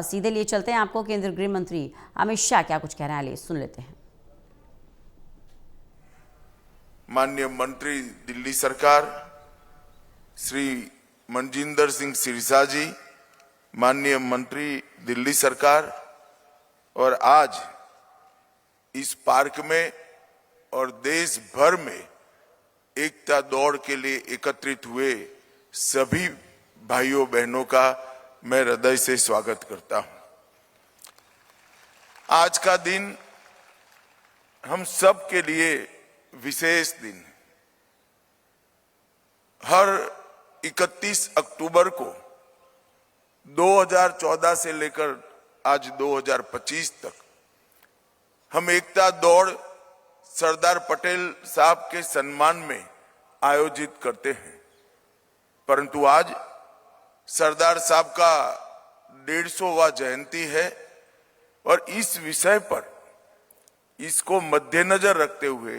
सीधे लिए चलते हैं आपको केंद्रीय गृह मंत्री अमित शाह क्या कुछ कह रहे हैं, आइए सुन लेते हैं। माननीय मंत्री दिल्ली सरकार श्री मनजिंदर सिंह सिरसा जी, माननीय मंत्री दिल्ली सरकार, और आज इस पार्क में और देश भर में एकता दौड़ के लिए एकत्रित हुए सभी भाइयों बहनों का मैं हृदय से स्वागत करता हूं। आज का दिन हम सब के लिए विशेष दिन है। हर 31 अक्टूबर को 2014 से लेकर आज 2025 तक हम एकता दौड़ सरदार पटेल साहब के सम्मान में आयोजित करते हैं, परंतु आज सरदार साहब का 150वां जयंती है और इस विषय पर इसको मद्देनजर रखते हुए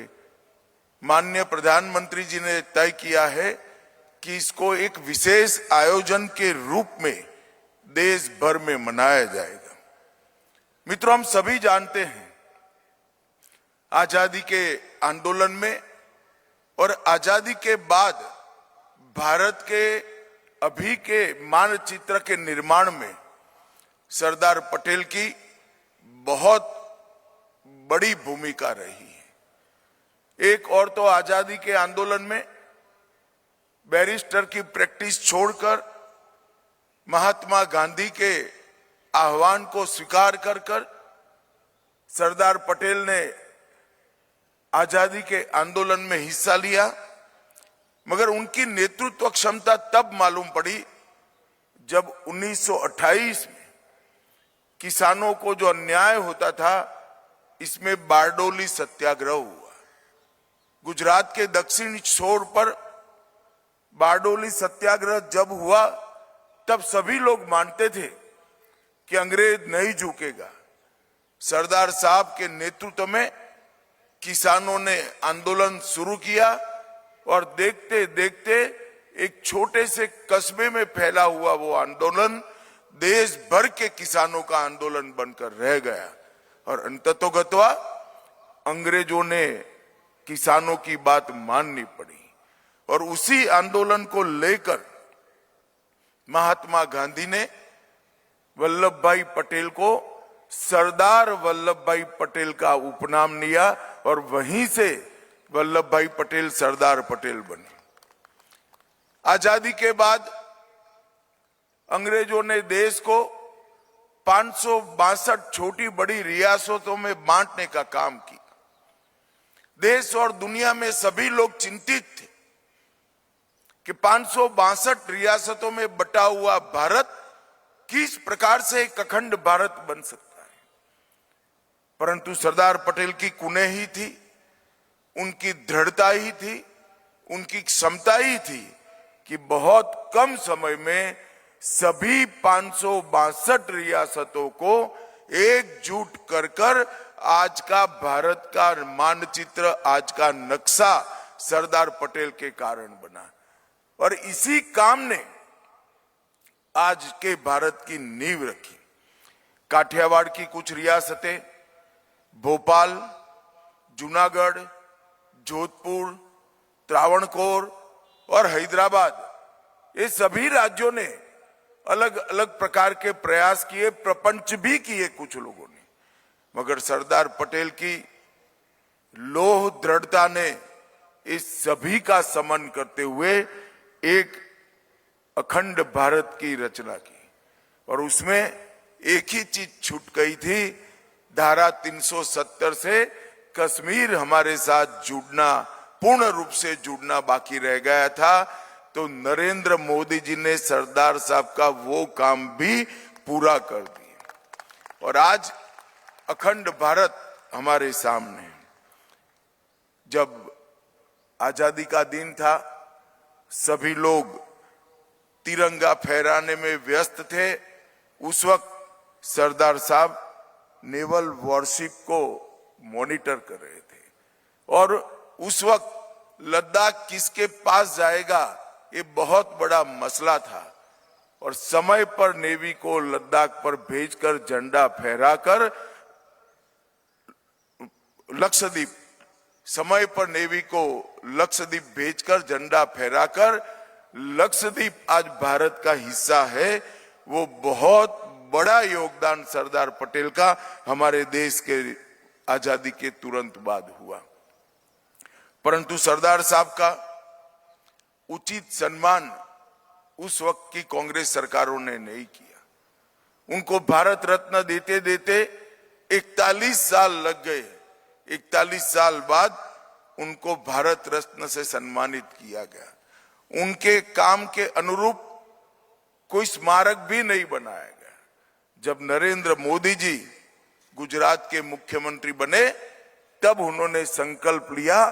माननीय प्रधानमंत्री जी ने तय किया है कि इसको एक विशेष आयोजन के रूप में देश भर में मनाया जाएगा। मित्रों, हम सभी जानते हैं आजादी के आंदोलन में और आजादी के बाद भारत के अभी के मानचित्र के निर्माण में सरदार पटेल की बहुत बड़ी भूमिका रही है। एक और तो आजादी के आंदोलन में बैरिस्टर की प्रैक्टिस छोड़कर महात्मा गांधी के आह्वान को स्वीकार कर सरदार पटेल ने आजादी के आंदोलन में हिस्सा लिया, मगर उनकी नेतृत्व क्षमता तब मालूम पड़ी जब 1928 में किसानों को जो अन्याय होता था, इसमें बारडोली सत्याग्रह हुआ। गुजरात के दक्षिणी छोर पर बारडोली सत्याग्रह जब हुआ तब सभी लोग मानते थे कि अंग्रेज नहीं झुकेगा। सरदार साहब के नेतृत्व में किसानों ने आंदोलन शुरू किया और देखते देखते एक छोटे से कस्बे में फैला हुआ वो आंदोलन देश भर के किसानों का आंदोलन बनकर रह गया और अंततोगत्वा अंग्रेजों ने किसानों की बात माननी पड़ी और उसी आंदोलन को लेकर महात्मा गांधी ने वल्लभ भाई पटेल को सरदार वल्लभ भाई पटेल का उपनाम लिया और वहीं से वल्लभ भाई पटेल सरदार पटेल बने। आजादी के बाद अंग्रेजों ने देश को 562 छोटी बड़ी रियासतों में बांटने का काम किया। देश और दुनिया में सभी लोग चिंतित थे कि 562 रियासतों में बटा हुआ भारत किस प्रकार से एक अखंड भारत बन सकता है, परंतु सरदार पटेल की कुनेही थी, उनकी दृढ़ता ही थी, उनकी क्षमता ही थी कि बहुत कम समय में सभी 562 रियासतों को एकजुट कर आज का भारत का मानचित्र, आज का नक्शा सरदार पटेल के कारण बना और इसी काम ने आज के भारत की नींव रखी। काठियावाड़ की कुछ रियासतें, भोपाल, जूनागढ़, जोधपुर, त्रावणकोर और हैदराबाद, ये सभी राज्यों ने अलग अलग प्रकार के प्रयास किए, प्रपंच भी किए कुछ लोगों ने, मगर सरदार पटेल की लौह दृढ़ता ने इस सभी का समन करते हुए एक अखंड भारत की रचना की और उसमें एक ही चीज छूट गई थी, धारा 370 से कश्मीर हमारे साथ जुड़ना, पूर्ण रूप से जुड़ना बाकी रह गया था। तो नरेंद्र मोदी जी ने सरदार साहब का वो काम भी पूरा कर दिया और आज अखंड भारत हमारे सामने है। जब आजादी का दिन था, सभी लोग तिरंगा फहराने में व्यस्त थे। उस वक्त सरदार साहब नेवल वॉरशिप को मॉनिटर कर रहे थे और उस वक्त लद्दाख किसके पास जाएगा ये बहुत बड़ा मसला था। और समय पर नेवी को लद्दाख पर भेजकर झंडा फहराकर लक्षद्वीप समय पर नेवी को लक्षद्वीप भेजकर झंडा फहराकर लक्षद्वीप आज भारत का हिस्सा है। वो बहुत बड़ा योगदान सरदार पटेल का हमारे देश के आजादी के तुरंत बाद हुआ। परंतु सरदार साहब का उचित सम्मान उस वक्त की कांग्रेस सरकारों ने नहीं किया। उनको भारत रत्न देते देते 41 साल लग गए। 41 साल बाद उनको भारत रत्न से सम्मानित किया गया। उनके काम के अनुरूप कोई स्मारक भी नहीं बनाया गया। जब नरेंद्र मोदी जी गुजरात के मुख्यमंत्री बने तब उन्होंने संकल्प लिया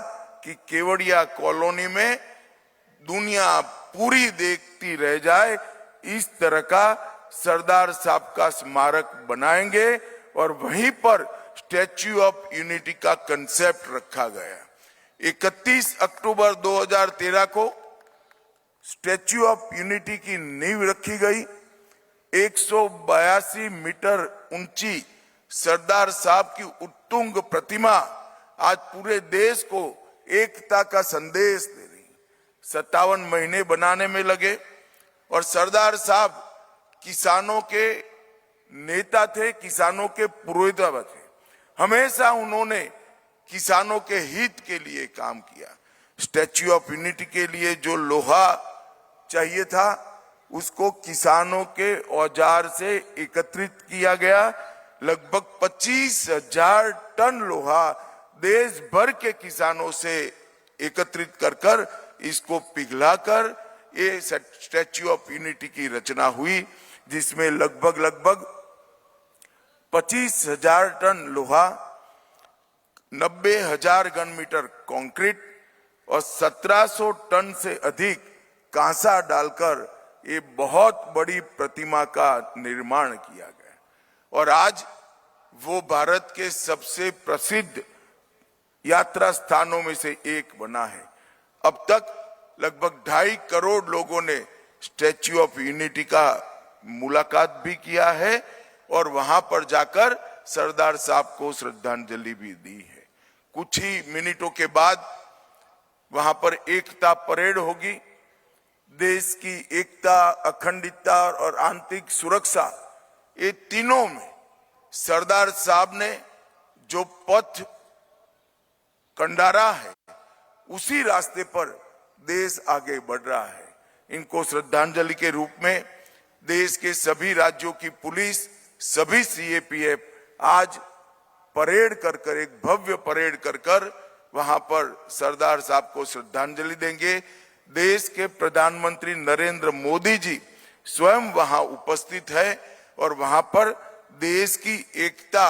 कि केवड़िया कॉलोनी में दुनिया पूरी देखती रह जाए इस तरह का सरदार साहब का स्मारक बनाएंगे और वहीं पर स्टैच्यू ऑफ यूनिटी का कंसेप्ट रखा गया। 31 अक्टूबर 2013 को स्टैच्यू ऑफ यूनिटी की नींव रखी गई। 182 मीटर ऊंची सरदार साहब की उत्तुंग प्रतिमा आज पूरे देश को एकता का संदेश दे रही। 57 महीने बनाने में लगे और सरदार साहब किसानों के नेता थे, किसानों के पुरोहित थे। हमेशा उन्होंने किसानों के हित के लिए काम किया। स्टैच्यू ऑफ यूनिटी के लिए जो लोहा चाहिए था उसको किसानों के औजार से एकत्रित किया गया। लगभग 25,000 टन लोहा देश भर के किसानों से एकत्रित कर इसको पिघलाकर ये स्टैच्यू ऑफ यूनिटी की रचना हुई, जिसमें लगभग 25,000 टन लोहा, 90,000 घन मीटर कंक्रीट और 1700 टन से अधिक कांसा डालकर ये बहुत बड़ी प्रतिमा का निर्माण किया गया। और आज वो भारत के सबसे प्रसिद्ध यात्रा स्थानों में से एक बना है। अब तक लगभग 2.5 करोड़ लोगों ने स्टैच्यू ऑफ यूनिटी का मुलाकात भी किया है और वहां पर जाकर सरदार साहब को श्रद्धांजलि भी दी है। कुछ ही मिनटों के बाद वहां पर एकता परेड होगी। देश की एकता, अखंडता और आंतरिक सुरक्षा, ये तीनों में सरदार साहब ने जो पथ कंडारा है उसी रास्ते पर देश आगे बढ़ रहा है। इनको श्रद्धांजलि के रूप में देश के सभी राज्यों की पुलिस, सभी सीएपीएफ आज परेड कर एक भव्य परेड कर वहां पर सरदार साहब को श्रद्धांजलि देंगे। देश के प्रधानमंत्री नरेंद्र मोदी जी स्वयं वहां उपस्थित है और वहां पर देश की एकता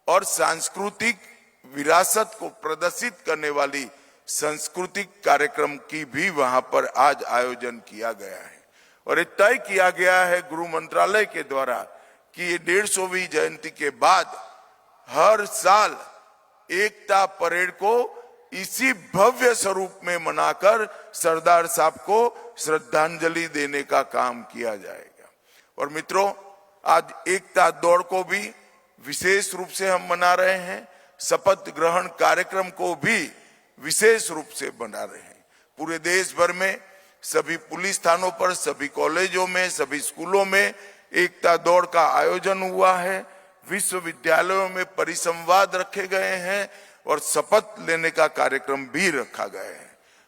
और सांस्कृतिक विरासत को प्रदर्शित करने वाली सांस्कृतिक कार्यक्रम की भी वहां पर आज आयोजन किया गया है। और ये तय किया गया है गृह मंत्रालय के द्वारा कि ये 150वीं जयंती के बाद हर साल एकता परेड को इसी भव्य स्वरूप में मनाकर सरदार साहब को श्रद्धांजलि देने का काम किया जाएगा। और मित्रों, आज एकता दौड़ को भी विशेष रूप से हम मना रहे हैं। शपथ ग्रहण कार्यक्रम को भी विशेष रूप से मना रहे हैं। पूरे देश भर में सभी पुलिस थानों पर, सभी कॉलेजों में, सभी स्कूलों में एकता दौड़ का आयोजन हुआ है। विश्वविद्यालयों में परिसंवाद रखे गए हैं और शपथ लेने का कार्यक्रम भी रखा गया है।